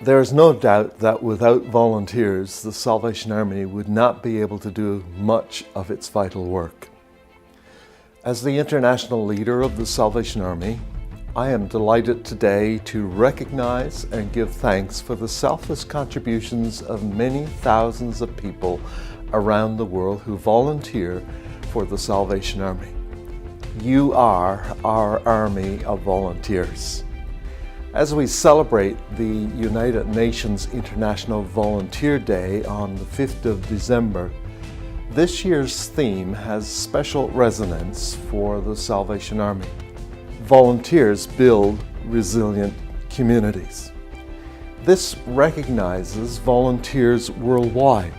There is no doubt that without volunteers, the Salvation Army would not be able to do much of its vital work. As the international leader of the Salvation Army, I am delighted today to recognize and give thanks for the selfless contributions of many thousands of people around the world who volunteer for the Salvation Army. You are our army of volunteers. As we celebrate the United Nations International Volunteer Day on the 5th of December, this year's theme has special resonance for the Salvation Army. Volunteers build resilient communities. This recognizes volunteers worldwide,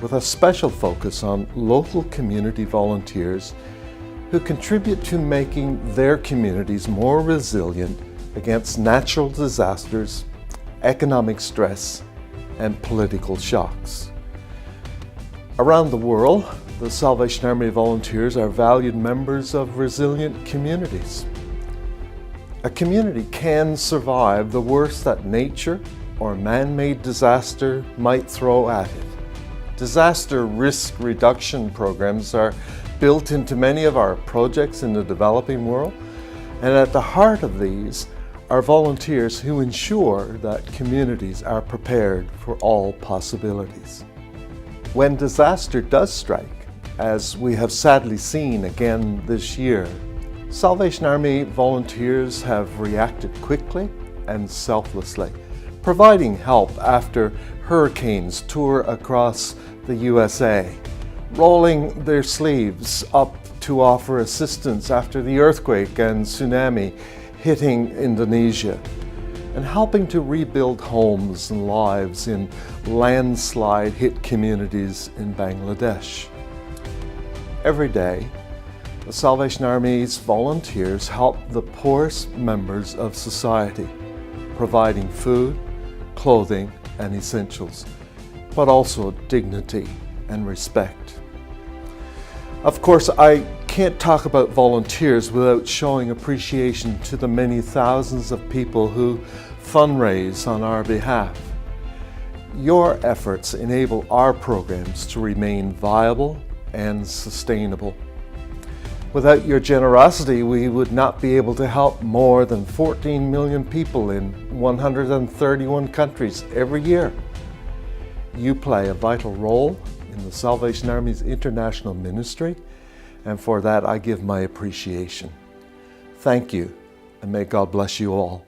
with a special focus on local community volunteers who contribute to making their communities more resilient against natural disasters, economic stress, and political shocks. Around the world, the Salvation Army volunteers are valued members of resilient communities. A community can survive the worst that nature or man-made disaster might throw at it. Disaster risk reduction programs are built into many of our projects in the developing world, and at the heart of these are volunteers who ensure that communities are prepared for all possibilities. When disaster does strike, as we have sadly seen again this year, Salvation Army volunteers have reacted quickly and selflessly, providing help after hurricanes tore across the USA, rolling their sleeves up to offer assistance after the earthquake and tsunami hitting Indonesia, and helping to rebuild homes and lives in landslide-hit communities in Bangladesh. Every day, the Salvation Army's volunteers help the poorest members of society, providing food, clothing, and essentials, but also dignity and respect. Of course, I can't talk about volunteers without showing appreciation to the many thousands of people who fundraise on our behalf. Your efforts enable our programs to remain viable and sustainable. Without your generosity, we would not be able to help more than 14 million people in 131 countries every year. You play a vital role in the Salvation Army's international ministry, and for that I give my appreciation. Thank you, and may God bless you all.